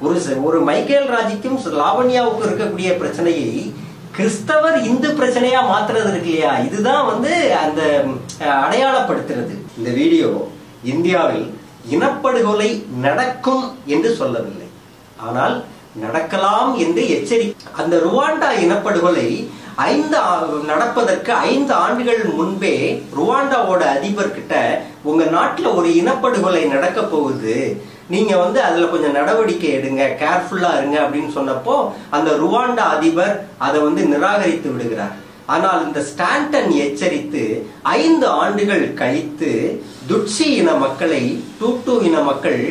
ஒரு மைக்கேல் ராஜுக்கும் லாவண்யாவுக்கும் இருக்கக்கூடிய பிரச்சனையை கிறிஸ்தவர் இந்து பிரச்சனையா மாத்துறது இருக்கு இல்லையா, இதுதான் அந்த அடையாளப்படுத்துறது. இந்த வீடியோ இந்தியாவில் இனப்படுகொலை நடக்கும் என்று சொல்லவில்லை, ஆனால் நடக்கலாம் என்று எச்சரிக்கை. அந்த ருவாண்டா இனப்படுகொலை நடப்பதற்கு 5 ஆண்டுகள் முன்பே ருவாண்டாவோட அதிபர் கிட்ட உங்க நாட்டுல ஒரு இனப்படுகொலை நடக்க போகுது, நீங்க அதுல கொஞ்சம் நடவடிக்கை எடுங்க, கேர்ஃபுல்லா இருங்க அப்படின்னு சொன்னப்போ அந்த ருவாண்டா அதிபர் அதை நிராகரித்து விடுகிறார். ஆனால் இந்த ஸ்டாண்டன் எச்சரித்து 5 ஆண்டுகள் கழித்து துட்சி இன மக்களை டூட்டு இன மக்கள்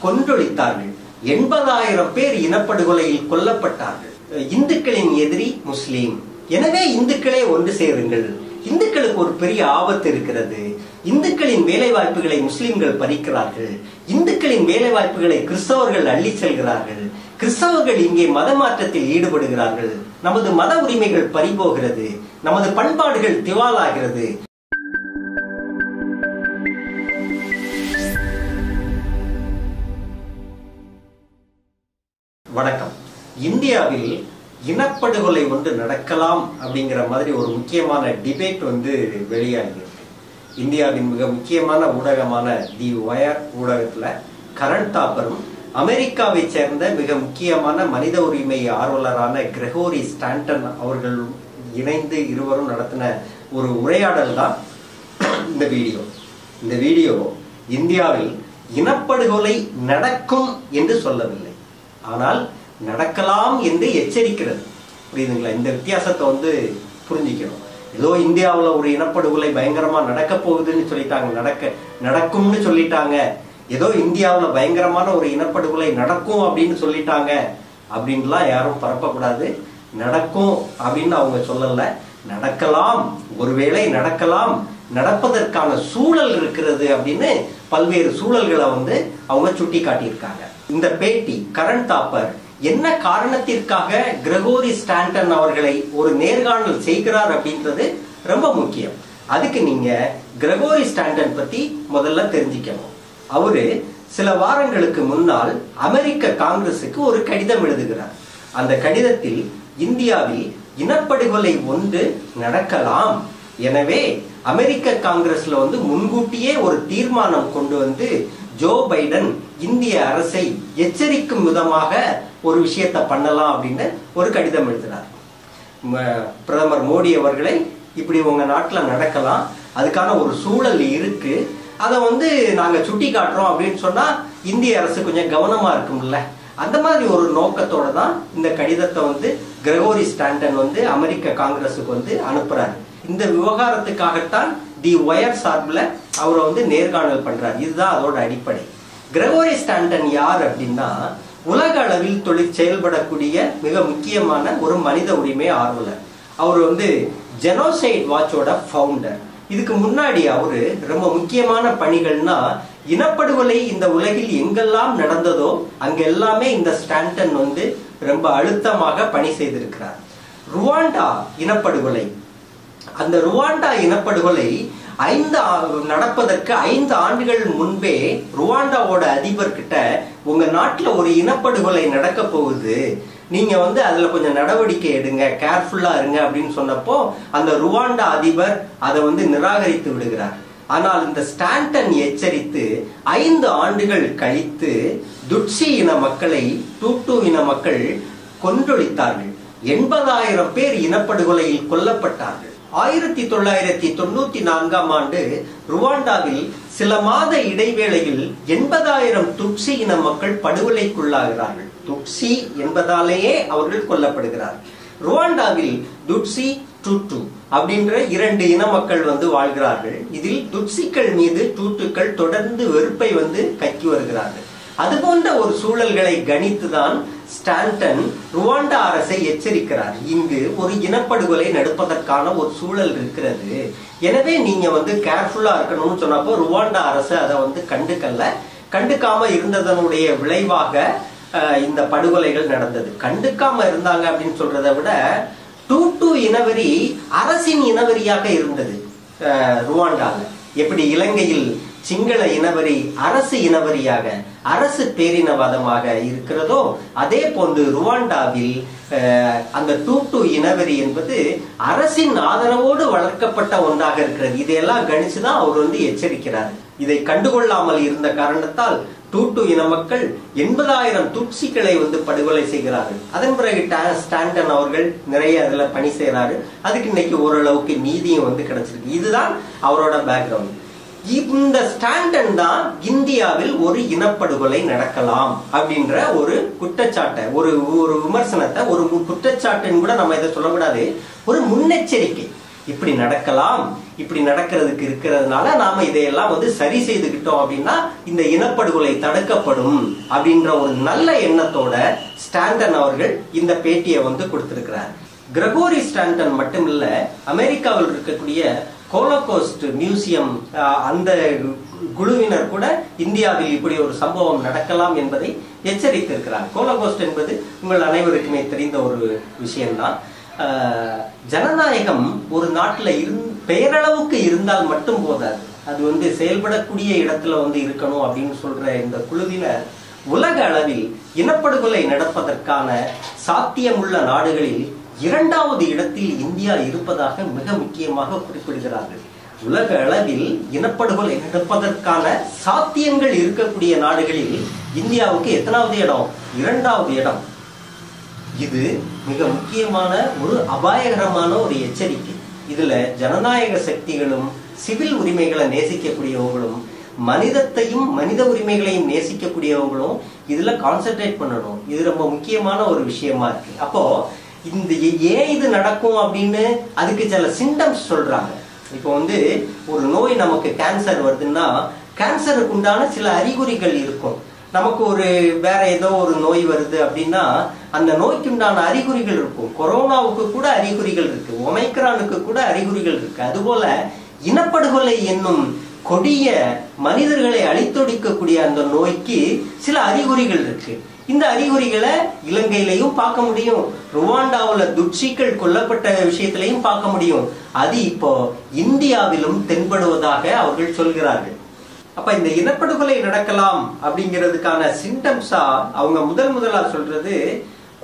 கொன்றொழித்தார்கள். 80,000 பேர் இனப்படுகொலையில் கொல்லப்பட்டார்கள். இந்துக்களின் எதிரி முஸ்லீம். எனவே இந்துக்களே ஒன்று சேருங்கள். இந்துக்களுக்கு ஒரு பெரிய ஆபத்து இருக்கிறது. இந்துக்களின் வேலை வாய்ப்புகளை முஸ்லிம்கள் பறிக்கிறார்கள். இந்துக்களின் வேலை வாய்ப்புகளை கிறிஸ்தவர்கள் அள்ளி செல்கிறார்கள். கிறிஸ்தவர்கள் இங்கே மத மாற்றத்தில் ஈடுபடுகிறார்கள். நமது மத உரிமைகள் பறிபோகிறது. நமது பண்பாடுகள் திவாலாகிறது. வணக்கம். இந்தியாவில் இனப்படுகொலை நடக்கலாம் அப்படிங்கிற மாதிரி ஒரு முக்கியமான டிபேட் வெளியாகிருக்கு. இந்தியாவின் மிக முக்கியமான ஊடகமான தி வயர் ஊடகத்துல கரண் தாப்பரும் அமெரிக்காவை சேர்ந்த மிக முக்கியமான மனித உரிமை ஆர்வலரான கிரெகோரி ஸ்டாண்டன் அவர்கள் இணைந்து இருவரும் நடத்தின ஒரு உரையாடல் தான் இந்த வீடியோ. இந்த வீடியோ இந்தியாவில் இனப்படுகொலை நடக்கும் என்று சொல்லவில்லை, ஆனால் நடக்கலாம் என்று எச்சரிக்கிறது. புரியுதுங்களா? இந்த வித்தியாசத்தை புரிஞ்சுக்கணும். ஏதோ இந்தியாவில் ஒரு இனப்படுகொலை பயங்கரமா நடக்க போகுதுன்னு சொல்லிட்டாங்க, நடக்கும்னு சொல்லிட்டாங்க, ஏதோ இந்தியாவில் பயங்கரமான ஒரு இனப்படுகொலை நடக்கும் அப்படின்னு சொல்லிட்டாங்க அப்படின்லாம் யாரும் பரப்பக்கூடாது. நடக்கும் அப்படின்னு அவங்க சொல்லல, நடக்கலாம், ஒருவேளை நடக்கலாம், நடப்பதற்கான சூழல் இருக்கிறது அப்படின்னு பல்வேறு சூழல்களை அவங்க சுட்டி காட்டியிருக்காங்க. இந்த பேட்டி கரண் தாப்பர் என்ன காரணத்திற்காக கிரெகோரி ஸ்டாண்டன் அவர்களை ஒரு நேர்காணல் செய்கிறார் அப்படின்றது ரொம்ப முக்கியம். அதுக்கு நீங்க கிரெகோரி ஸ்டாண்டன் பத்தி முதல்ல தெரிஞ்சுக்கணும். அவரு சில வாரங்களுக்கு முன்னால் அமெரிக்க காங்கிரசுக்கு ஒரு கடிதம் எழுதுகிறார். அந்த கடிதத்தில் இந்தியாவில் இனப்படுகொலை ஒன்று நடக்கலாம், எனவே அமெரிக்க காங்கிரஸ்ல முன்கூட்டியே ஒரு தீர்மானம் கொண்டு ஜோ பைடன் இந்திய அரசை எச்சரிக்கும் விதமாக ஒரு விஷயத்தை பண்ணலாம் அப்படின்னு ஒரு கடிதம் எழுதினார். பிரதமர் மோடி அவர்களை இப்படி உங்க நாட்டுல நடக்கலாம், அதுக்கான ஒரு சூழல் இருக்கு, அதை நாங்க சுட்டி காட்டுறோம் அப்படின்னு சொன்னா இந்திய அரசு கொஞ்சம் கவனமா இருக்கும்ல, அந்த மாதிரி ஒரு நோக்கத்தோட தான் இந்த கடிதத்தை கிரெகோரி ஸ்டாண்டன் அமெரிக்க காங்கிரசுக்கு அனுப்புறாரு. இந்த விவகாரத்துக்காகத்தான் தி வயர் சார்பில் அவரை நேர்காணல் பண்றாரு. இதுதான் அதோட அடிப்படை. கிரெகோரி ஸ்டாண்டன் யார் அப்படின்னா உலக அளவில் செயல்படக்கூடிய மிக முக்கியமான ஒரு மனித உரிமை ஆர்வலர். அவர் ஜெனோசைட் வாட்சோட ஃபவுண்டர். இதுக்கு முன்னாடி அவரு ரொம்ப முக்கியமான பணிகள்னா இனப்படுகொலை இந்த உலகில் எங்கெல்லாம் நடந்ததோ அங்க எல்லாமே இந்த ஸ்டாண்டன் ரொம்ப அழுத்தமாக பணி செய்திருக்கிறார். ருவாண்டா இனப்படுகொலை, அந்த ருவாண்டா இனப்படுகொலை நடப்பதற்கு 5 ஆண்டுகள் முன்பே ருவாண்டாவோட அதிபர் கிட்ட உங்க நாட்டுல ஒரு இனப்படுகொலை நடக்க போகுது, நீங்க அதுல கொஞ்சம் நடவடிக்கை எடுங்க, கேர்ஃபுல்லா இருங்க அப்படின்னு சொன்னப்போ அந்த ருவாண்டா அதிபர் அதை நிராகரித்து விடுகிறார். ஆனால் இந்த ஸ்டாண்டன் எச்சரித்து 5 ஆண்டுகள் கழித்து துட்சி இன மக்களை டூட்டு இன மக்கள் கொன்றொழித்தார்கள். 80,000 பேர் இனப்படுகொலையில் கொல்லப்பட்டார்கள். 1994ஆம் ஆண்டு ருவாண்டாவில் சில மாத இடைவேளையில் 80,000 துட்சி இன மக்கள் படுகொலைக்குள்ளாகிறார்கள். துட்சி என்பதாலேயே அவர்கள் கொல்லப்படுகிறார்கள். ருவாண்டாவில் துட்சி டூட்டு அப்படின்ற 2 இன மக்கள் வாழ்கிறார்கள். இதில் துட்சிக்கள் மீது டூட்டுக்கள் தொடர்ந்து வெறுப்பை கக்கி வருகிறார்கள். அது போன்ற ஒரு சூழல்களை கணித்துதான் ஸ்டாண்டன் ருவாண்டா அரசை எச்சரிக்கிறார். இங்கு ஒரு இனப்படுகொலை நடப்பதற்கான ஒரு சூழல் இருக்கிறது, எனவே நீங்க கேர்ஃபுல்லா இருக்கணும்னு சொன்னப்போ ருவாண்டா அரசு அதை கண்டுக்காம இருந்ததனுடைய விளைவாக இந்த படுகொலைகள் நடந்தது. கண்டுக்காம இருந்தாங்க அப்படின்னு சொல்றதை விட டூட்டு இனவெறி அரசின் இனவெறியாக இருந்தது ருவாண்டால. எப்படி இலங்கையில் சிங்கள இனவரி அரசு இனவரியாக, அரசு பேரினவாதமாக இருக்கிறதோ, அதே போன்று ருவாண்டாவில் அந்த டூட்டு இனவரி என்பது அரசின் ஆதரவோடு வளர்க்கப்பட்ட ஒன்றாக இருக்கிறது. இதையெல்லாம் கணிச்சுதான் அவர் வந்து எச்சரிக்கிறார். இதை கண்டுகொள்ளாமல் இருந்த காரணத்தால் டூட்டு இன மக்கள் 80,000 துட்சிகளை வந்து படுகொலை செய்கிறார்கள். அதன் பிறகு ஸ்டாண்டன் அவர்கள் நிறைய அதுல பணி செய்யறாரு. அதுக்கு இன்னைக்கு ஓரளவுக்கு நீதியும் வந்து கிடைச்சிருக்கு. இதுதான் அவரோட பேக்ரவுண்ட். இந்த ஸ்டாண்டன் தான் இந்தியாவில் ஒரு இனப்படுகொலை நடக்கலாம் அப்படின்ற ஒரு குற்றச்சாட்டை, ஒரு விமர்சனத்தை, ஒரு குற்றச்சாட்டுன்னு கூட நம்ம இதை சொல்லக்கூடாது, ஒரு முன்னெச்சரிக்கை, இப்படி நடக்கலாம், இப்படி நடக்கிறதுக்கு இருக்கிறதுனால நாம இதையெல்லாம் வந்து சரி செய்துக்கிட்டோம் அப்படின்னா இந்த இனப்படுகொலை தடுக்கப்படும் அப்படின்ற ஒரு நல்ல எண்ணத்தோட ஸ்டாண்டன் அவர்கள் இந்த பேட்டியை வந்து கொடுத்திருக்கிறார். கிரகோரி ஸ்டாண்டன் மட்டும் இல்ல, அமெரிக்காவில் இருக்கக்கூடிய ஹோலோகாஸ்ட் மியூசியம் அந்த குழுவினர் கூட இந்தியாவில் இப்படி ஒரு சம்பவம் நடக்கலாம் என்பதை எச்சரித்திருக்கிறார். ஹோலோகாஸ்ட் என்பது உங்கள் அனைவருக்குமே தெரிந்த ஒரு விஷயம்தான். ஜனநாயகம் ஒரு நாட்டுல பெயரளவுக்கு இருந்தால் மட்டும் போதாது, அது வந்து செயல்படக்கூடிய இடத்துல வந்து இருக்கணும் அப்படின்னு சொல்ற இந்த குழுவினர் உலக அளவில் இனப்படுகொலை நடப்பதற்கான சாத்தியமுள்ள நாடுகளில் 2வது இடத்தில் இந்தியா இருப்பதாக மிக முக்கியமாக குறிப்பிடுகிறார்கள். உலக அளவில் இனப்படுகொலை நடப்பதற்கான சாத்தியங்கள் இருக்கக்கூடிய நாடுகளில் இந்தியாவுக்கு எத்தனாவது இடம்? 2வது இடம். இது மிக முக்கியமான ஒரு அபாயகரமான ஒரு எச்சரிக்கை. இதுல ஜனநாயக சக்திகளும் சிவில் உரிமைகளை நேசிக்கக்கூடியவங்களும் மனிதத்தையும் மனித உரிமைகளையும் நேசிக்கக்கூடியவங்களும் இதுல கான்சென்ட்ரேட் பண்ணணும். இது ரொம்ப முக்கியமான ஒரு விஷயமா இருக்கு. அப்போ இந்த ஏன் இது நடக்கும் அப்படின்னு அதுக்கு சில சிம்டம்ஸ் சொல்றாங்க. இப்போ வந்து ஒரு நோய், நமக்கு கேன்சர் வருதுன்னா கேன்சருக்கு உண்டான சில அறிகுறிகள் இருக்கும். நமக்கு ஒரு வேற ஏதோ ஒரு நோய் வருது அப்படின்னா அந்த நோய்க்கு உண்டான அறிகுறிகள் இருக்கும். கொரோனாவுக்கு கூட அறிகுறிகள் இருக்கு, ஒமைக்ரானுக்கு கூட அறிகுறிகள் இருக்கு. அதுபோல இனப்படுகொலை என்னும் கொடிய மனிதர்களை அழித்தொடிக்கக்கூடிய அந்த நோய்க்கு சில அறிகுறிகள் இருக்கு. இந்த அறிகுறிகளை இலங்கையிலையும் பார்க்க முடியும், ருவாண்டாவுல துட்சிகள் கொல்லப்பட்ட விஷயத்திலையும் பார்க்க முடியும். அது இப்போ இந்தியாவிலும் தென்படுவதாக அவர்கள் சொல்கிறார்கள். அப்ப இந்த இனப்படுகொலை நடக்கலாம் அப்படிங்கிறதுக்கான சிம்டம்ஸா அவங்க முதலா சொல்றது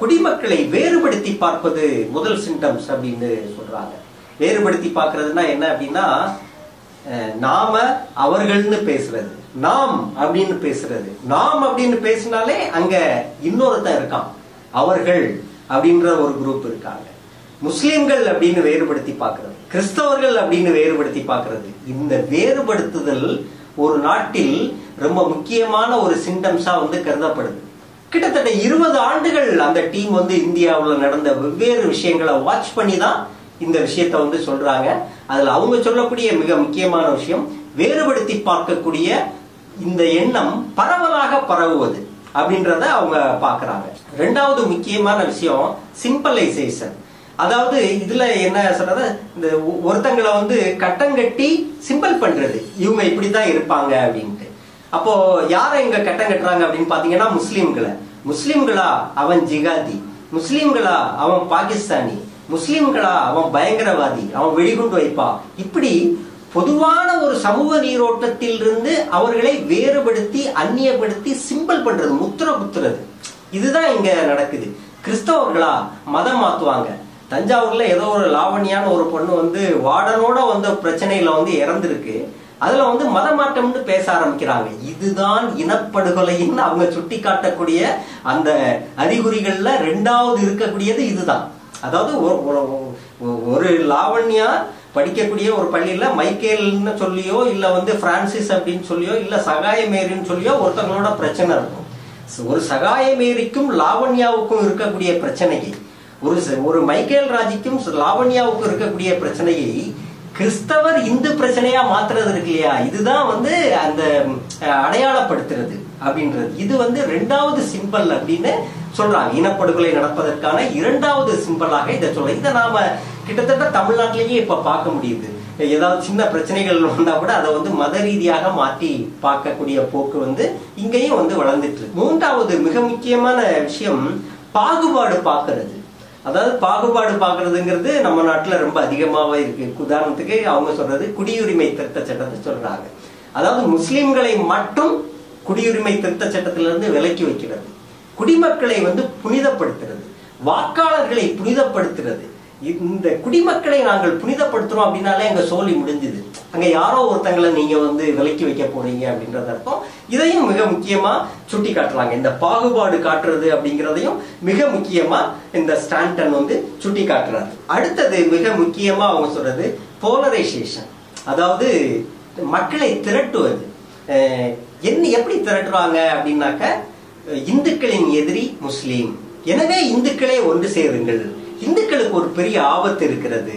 குடிமக்களை வேறுபடுத்தி பார்ப்பது முதல் சிம்டம்ஸ் அப்படின்னு சொல்றாங்க. வேறுபடுத்தி பார்க்கறதுனா என்ன அப்படின்னா, நாம அவர்கள்னு பேசுறது, நாம் அப்படின்னு பேசுறது. நாம் அப்படின்னு பேசினாலே அங்க இன்னொருத்தன் இருக்கான், அவர்கள் அப்படின்ற ஒரு குரூப் இருக்காங்க. முஸ்லிம்கள் அப்படின்னு வேறுபடுத்தி பார்க்கறது, கிறிஸ்தவர்கள் அப்படின்னு வேறுபடுத்தி பார்க்கறது. இந்த வேறுபடுத்துதல் ஒரு நாட்டில் ரொம்ப முக்கியமான ஒரு சிம்டம்ஸா வந்து கருதப்படுது. கிட்டத்தட்ட 20 ஆண்டுகள் அந்த டீம் வந்து இந்தியாவில் நடந்த வெவ்வேறு விஷயங்களை வாட்ச் பண்ணி தான் இந்த விஷயத்த வந்து சொல்றாங்க. அதுல அவங்க சொல்லக்கூடிய மிக முக்கியமான விஷயம், வேறுபடுத்தி பார்க்கக்கூடிய இந்த எண்ணம் பரவலாக பரவுவது அப்படின்றத அவங்க பாக்குறாங்க. 2வது முக்கியமான விஷயம் சிம்பிளைசேஷன். அதாவது இதுல என்ன சொல்றது, இந்த ஒருத்தங்களை வந்து கட்டங்கட்டி சிம்பிள் பண்றது, இவங்க இப்படித்தான் இருப்பாங்க அப்படின்ட்டு. அப்போ யாரை இங்க கட்டம் கட்டுறாங்க அப்படின்னு பாத்தீங்கன்னா முஸ்லிம்களா அவன் ஜிகாதி, முஸ்லிம்களா அவன் பாகிஸ்தானி, முஸ்லிம்களா அவன் பயங்கரவாதி, அவன் வெடிகுண்டு வைப்பா. இப்படி பொதுவான ஒரு சமூக நீரோட்டத்தில் இருந்து அவர்களை வேறுபடுத்தி அந்நியப்படுத்தி சிம்பிள் பண்றது, முத்திர குத்துறது. இதுதான் இங்க நடக்குது. கிறிஸ்தவர்களா மதம் மாத்துவாங்க. தஞ்சாவூர்ல ஏதோ ஒரு லாவணியான ஒரு பொண்ணு வந்து வார்டனோட வந்த பிரச்சனையில வந்து இறந்திருக்கு. அதுல வந்து மதமாற்றம்னு பேச ஆரம்பிக்கிறாங்க. இதுதான் இனப்படுகொலைன்னு அவங்க சுட்டி காட்டக்கூடிய அந்த அறிகுறிகள்ல 2வது இருக்கக்கூடியது இதுதான். அதாவது ஒரு லாவண்யா படிக்கக்கூடிய ஒரு பள்ளியில மைக்கேல்னு சொல்லியோ இல்ல வந்து பிரான்சிஸ் அப்படின்னு சொல்லியோ இல்ல சகாயமேரின்னு சொல்லியோ ஒருத்தவங்களோட பிரச்சனை இருக்கும். ஒரு சகாயமேரிக்கும் லாவண்யாவுக்கும் இருக்கக்கூடிய பிரச்சனையை, ஒரு மைக்கேல் ராஜிக்கும் லாவண்யாவுக்கும் இருக்கக்கூடிய பிரச்சனையை கிறிஸ்தவர் இந்து பிரச்சனையா மாத்துறது இருக்கு இல்லையா, இதுதான் வந்து அந்த அடையாளப்படுத்துறது அப்படின்றது. இது வந்து 2வது சிம்பல் அப்படின்னு சொல்றாங்க. இனப்படுகொலை நடப்பதற்கான 2வது சிம்பலாக இதை சொல்ல. இதை நாம கிட்டத்தட்ட தமிழ்நாட்டிலேயே இப்ப பார்க்க முடியுது. ஏதாவது சின்ன பிரச்சனைகள் வந்தா கூட அதை வந்து மத ரீதியாக மாற்றி பார்க்கக்கூடிய போக்கு வந்து இங்கேயும் வந்து வளர்ந்துட்டு. 3வது மிக முக்கியமான விஷயம் பாகுபாடு பார்க்கறது. அதாவது பாகுபாடு பார்க்கறதுங்கிறது நம்ம நாட்டுல ரொம்ப அதிகமாவே இருக்கு. உதாரணத்துக்கு அவங்க சொல்றது குடியுரிமை திருத்த சட்டத்தை சொல்றாங்க. அதாவது முஸ்லிம்களை மட்டும் குடியுரிமை திருத்த சட்டத்திலிருந்து விலக்கி வைக்கிறது, குடிமக்களை புனிதப்படுத்துறது, வாக்காளர்களை புனிதப்படுத்துறது. இந்த குடிமக்களை நாங்கள் புனிதப்படுத்துறோம் அப்படின்னாலே அங்க சோலி முடிஞ்சுது. அங்க யாரோ ஒருத்தங்களை நீங்க விலக்கி வைக்க போறீங்க அப்படின்றது அர்த்தம். இதையும் மிக முக்கியமா சுட்டி காட்டுறாங்க. இந்த பாகுபாடு காட்டுறது அப்படிங்கிறதையும் மிக முக்கியமா இந்த ஸ்டாண்டன் சுட்டி காட்டுறாரு. அடுத்தது மிக முக்கியமா அவங்க சொல்றது போலரைசேஷன், அதாவது மக்களை திரட்டுவது. எப்படி திரட்டுறாங்க அப்படின்னாக்க, இந்துக்களின் எதிரி முஸ்லீம், எனவே இந்துக்களே ஒன்று சேருங்கள், இந்துக்களுக்கு ஒரு பெரிய ஆபத்து இருக்கிறது,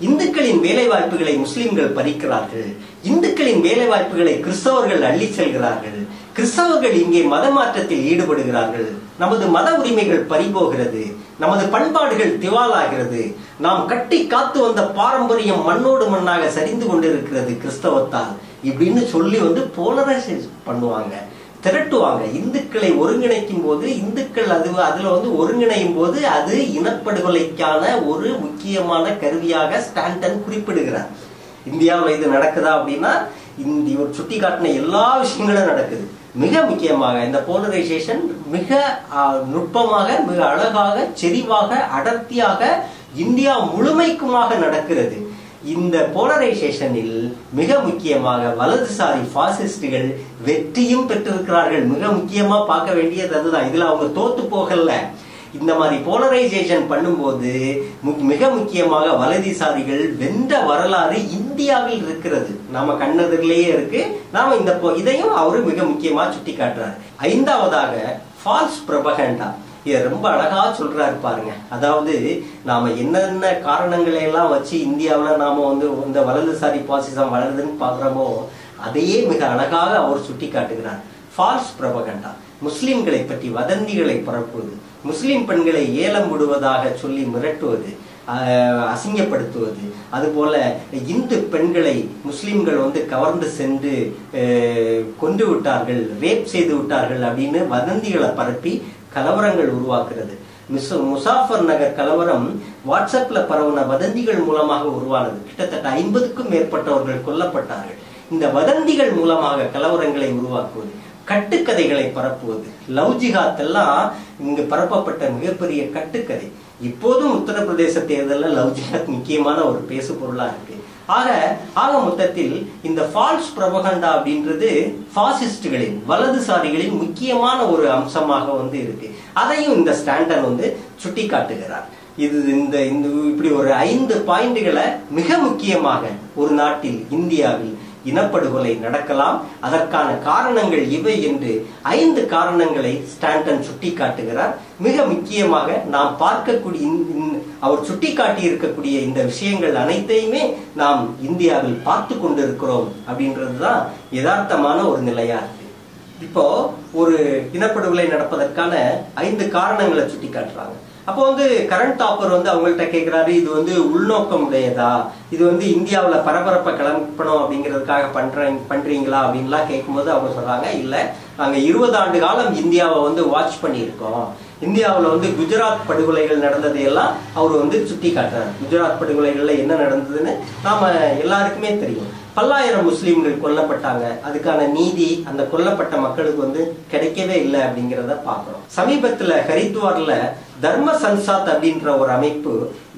இந்துக்களின் வேலை வாய்ப்புகளை முஸ்லிம்கள் பறிக்கிறார்கள், இந்துக்களின் வேலை வாய்ப்புகளை கிறிஸ்தவர்கள் அள்ளி செல்கிறார்கள், கிறிஸ்தவர்கள் இங்கே மத மாற்றத்தில் ஈடுபடுகிறார்கள், நமது மத உரிமைகள் பறிபோகிறது, நமது பண்பாடுகள் திவாலாகிறது, நாம் கட்டி காத்து வந்த பாரம்பரியம் மண்ணோடு மண்ணாக சரிந்து கொண்டிருக்கிறது கிறிஸ்தவத்தால், இப்படின்னு சொல்லி போலரைசேஷன் பண்ணுவாங்க, திரட்டுவாங்க. இந்துக்களை ஒருங்கிணைக்கும் போது, இந்துக்கள் அதுல ஒருங்கிணையும் போது அது இனப்படுகொலைக்கான ஒரு முக்கியமான கருவியாக ஸ்டாண்டன் குறிப்பிடுகிறார். இந்தியாவில் இது நடக்குதா அப்படின்னா, இவர் சுட்டி காட்டின எல்லா விஷயங்களும் நடக்குது. மிக முக்கியமாக இந்த போலரைசேஷன் மிக நுட்பமாக, மிக அழகாக, செறிவாக, அடர்த்தியாக இந்தியா முழுமைக்குமாக நடக்கிறது. இந்த போலரைசேஷனில் மிக முக்கியமாக வலதுசாரி பாசிஸ்டுகள் வெற்றியும் பெற்றிருக்கிறார்கள். மிக முக்கியமா பார்க்க வேண்டியது அதுதான். இதுல அவங்க தோத்து போகல. இந்த மாதிரி போலரைசேஷன் பண்ணும்போது மிக முக்கியமாக வலதுசாரிகள் வென்ற வரலாறு இந்தியாவில் இருக்கிறது, நாம கண்ணெதிரிலேயே இருக்கு. நாம இதையும் அவரு மிக முக்கியமா சுட்டி காட்டுறாரு. ஐந்தாவதாக ஃபால்ஸ் ப்ரொபகண்டா. இதை ரொம்ப அழகா சொல்றாரு பாருங்க. அதாவது நாம என்னென்ன காரணங்களை எல்லாம் வச்சு இந்தியாவில் நாம இந்த வலதுசாரி பாசிசம் வளருதுன்னு பாக்குறோமோ, அதையே மிக அழகாக அவர் சுட்டி காட்டுகிறார். ஃபால்ஸ் ப்ரொபகண்டா, முஸ்லிம்களை பற்றி வதந்திகளை பரப்புவது, முஸ்லிம் பெண்களை ஏலம் விடுவதாக சொல்லி மிரட்டுவது, அசிங்கப்படுத்துவது, அதுபோல இந்து பெண்களை முஸ்லிம்கள் கவர்ந்து சென்று கொண்டு விட்டார்கள், ரேப் செய்து விட்டார்கள் அப்படின்னு வதந்திகளை பரப்பி கலவரங்கள் உருவாக்குறது. முசாஃபர் நகர் கலவரம் வாட்ஸ்அப்ல பரவுன வதந்திகள் மூலமாக உருவானது. கிட்டத்தட்ட 50க்கும் மேற்பட்டவர்கள் கொல்லப்பட்டார்கள். இந்த வதந்திகள் மூலமாக கலவரங்களை உருவாக்குவது, கட்டுக்கதைகளை பரப்புவது, லவ் ஜிஹாத் எல்லாம் இங்கு பரப்பப்பட்ட மிகப்பெரிய கட்டுக்கதை. இப்போதும் உத்தரப்பிரதேச தேர்தலில் லவ் ஜிஹாத் முக்கியமான ஒரு பேசு பொருளா இருக்கு. ஆக மொத்தத்தில் இந்த ஃபால்ஸ் ப்ரொபகண்டா அப்படின்றது பாசிஸ்டுகளின், வலதுசாரிகளின் முக்கியமான ஒரு அம்சமாக இருக்கு. அதையும் இந்த ஸ்டாண்டன் சுட்டி காட்டுகிறார். இது இந்த இப்படி ஒரு 5 பாயிண்ட்களை மிக முக்கியமாக ஒரு நாட்டில், இந்தியாவில் இனப்படுகொலை நடக்கலாம், அதற்கான காரணங்கள் இவை என்று 5 காரணங்களை ஸ்டாண்டன் சுட்டி காட்டுகிறார். மிக முக்கியமாக நாம் பார்க்கக்கூடிய, அவர் சுட்டி காட்டி இருக்கக்கூடிய இந்த விஷயங்கள் அனைத்தையுமே நாம் இந்தியாவில் பார்த்து கொண்டிருக்கிறோம் அப்படின்றதுதான் யதார்த்தமான ஒரு நிலையா இருக்கு. இப்போ ஒரு இனப்படுகொலை நடப்பதற்கான 5 காரணங்களை சுட்டி காட்டுறாங்க. அப்போ கரண்ட் டாப்பர் அவங்கள்ட்ட கேட்கிறாரு, இது உள்நோக்கம் உடையதா, இது இந்தியாவுல பரபரப்பை கிளம்பணும் அப்படிங்கிறதுக்காக பண்றீங்களா அப்படின்லாம் கேட்கும்போது அவங்க சொல்றாங்க, இல்ல, நாங்க 20 ஆண்டு காலம் இந்தியாவை வாட்ச் பண்ணியிருக்கோம். இந்தியாவுல குஜராத் படுகொலைகள் நடந்ததையெல்லாம் அவர் சுட்டி காட்டுறாரு. குஜராத் படுகொலைகள்ல என்ன நடந்ததுன்னு நாம எல்லாருக்குமே தெரியும். பல்லாயிரம் முஸ்லீம்கள் கொல்லப்பட்டாங்க. அதுக்கான நீதி அந்த கொல்லப்பட்ட மக்களுக்கு கிடைக்கவே இல்லை அப்படிங்கிறத பாக்குறோம். சமீபத்துல ஹரித்வார்ல தர்ம சன்சாத் அப்படின்ற ஒரு அமைப்பு,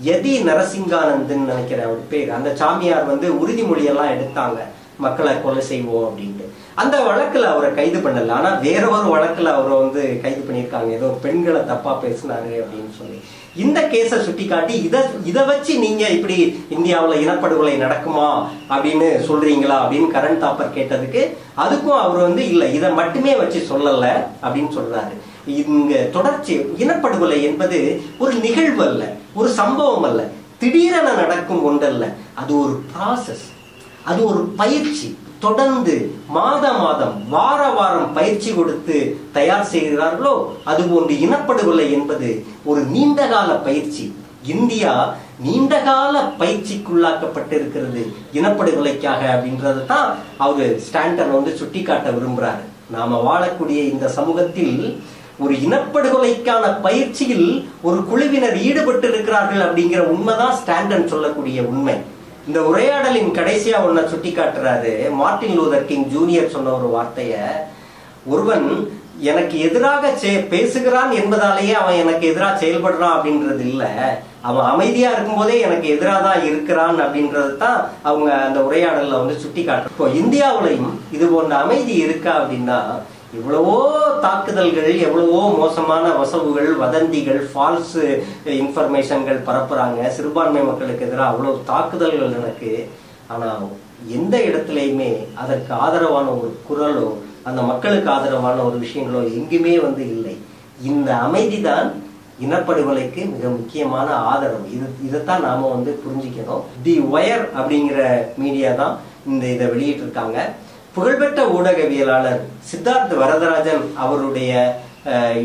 யதி நரசிங்கானந்தன் நினைக்கிற ஒரு பேர், அந்த சாமியார் உறுதிமொழியெல்லாம் எடுத்தாங்க, மக்களை கொலை செய்வோம் அப்படின்ட்டு. அந்த வழக்குல அவரை கைது பண்ணல. ஆனா வேற ஒரு வழக்குல அவரை கைது பண்ணியிருக்காங்க, ஏதோ பெண்களை தப்பா பேசினாரு அப்படின்னு சொல்லி. இந்த கேஸை சுட்டி காட்டி இதை வச்சு நீங்க இப்படி இந்தியாவில் இனப்படுகொலை நடக்குமா அப்படின்னு சொல்றீங்களா அப்படின்னு கரண்ட் டாப்பர் கேட்டதுக்கு, அதுக்கும் அவர் இல்ல, இதை மட்டுமே வச்சு சொல்லல அப்படின்னு சொல்றாரு. இங்க தொடர்ச்சி, இனப்படுகொலை என்பது ஒரு நிகழ்வு அல்ல, ஒரு சம்பவம் அல்ல, திடீரென நடக்கும் ஒன்றல்ல, அது ஒரு ப்ராசஸ், அது ஒரு பயிற்சி. தொடர்ந்து மாதம் வார வாரம் பயிற்சி கொடுத்து தயார் செய்கிறார்களோ அதுபோன்று இனப்படுகொலை என்பது ஒரு நீண்டகால பயிற்சி. இந்தியா நீண்டகால பயிற்சிக்குள்ளாக்கப்பட்டிருக்கிறது இனப்படுகொலைக்காக அப்படின்றது தான் அவரு ஸ்டாண்டன் சுட்டி காட்ட விரும்புறாரு. நாம வாழக்கூடிய இந்த சமூகத்தில் ஒரு இனப்படுகொலைக்கான பயிற்சியில் ஒரு குழுவினர் ஈடுபட்டு இருக்கிறார்கள் அப்படிங்கிற உண்மைதான் ஸ்டாண்டன் சொல்லக்கூடிய உண்மை. இந்த உரையாடலின் கடைசியா ஒன்ன சுட்டி காட்டுறாரு. மார்ட்டின் லூதர் கிங் ஜூனியர் சொன்ன ஒரு வார்த்தைய, ஒருவன் எனக்கு எதிராக பேசுகிறான் என்பதாலேயே அவன் எனக்கு எதிராக செயல்படுறான் அப்படின்றது இல்ல, அவன் அமைதியா இருக்கும் போதே எனக்கு எதிராக தான் இருக்கிறான் அப்படின்றது தான் அவங்க அந்த உரையாடல்ல வந்து சுட்டி காட்டுற. இப்போ இந்தியாவிலையும் இது போன்ற அமைதி இருக்கா அப்படின்னா, எவ்வளவோ தாக்குதல்கள், எவ்வளவோ மோசமான வசவுகள், வதந்திகள், ஃபால்ஸ் இன்ஃபர்மேஷன்கள் பரப்புறாங்க. சிறுபான்மை மக்களுக்கு எதிராக அவ்வளவு தாக்குதல்கள் நடக்கு. ஆனா எந்த இடத்துலையுமே அதற்கு ஆதரவான ஒரு குரலோ அந்த மக்களுக்கு ஆதரவான ஒரு விஷயங்களோ எங்குமே வந்து இல்லை. இந்த அமைதிதான் இனப்படுகொலைக்கு மிக முக்கியமான ஆதரவு. இதைத்தான் நாம வந்து புரிஞ்சுக்கணும். தி ஒயர் அப்படிங்கிற மீடியா தான் இதை வெளியிட்டு இருக்காங்க. புகழ்பெற்ற ஊடகவியலாளர் சித்தார்த் வரதராஜன் அவருடைய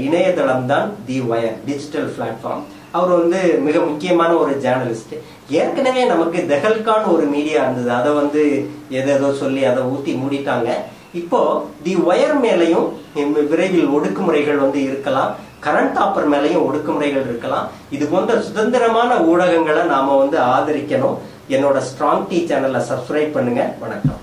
இணையதளம் தான் தி ஒயர் டிஜிட்டல் பிளாட்ஃபார்ம். அவர் வந்து மிக முக்கியமான ஒரு ஜேர்னலிஸ்ட். ஏற்கனவே நமக்கு தெஹல்கான் ஒரு மீடியா இருந்தது, அதை வந்து எதோ சொல்லி அதை ஊத்தி மூடிட்டாங்க. இப்போ தி ஒயர் மேலையும் விரைவில் ஒடுக்குமுறைகள் வந்து இருக்கலாம், கரண்ட் ஆப்பர் மேலையும் ஒடுக்குமுறைகள் இருக்கலாம். இது போன்ற சுதந்திரமான ஊடகங்களை நாம வந்து ஆதரிக்கணும். என்னோட ஸ்ட்ராங் டி சேனலை சப்ஸ்கிரைப் பண்ணுங்க. வணக்கம்.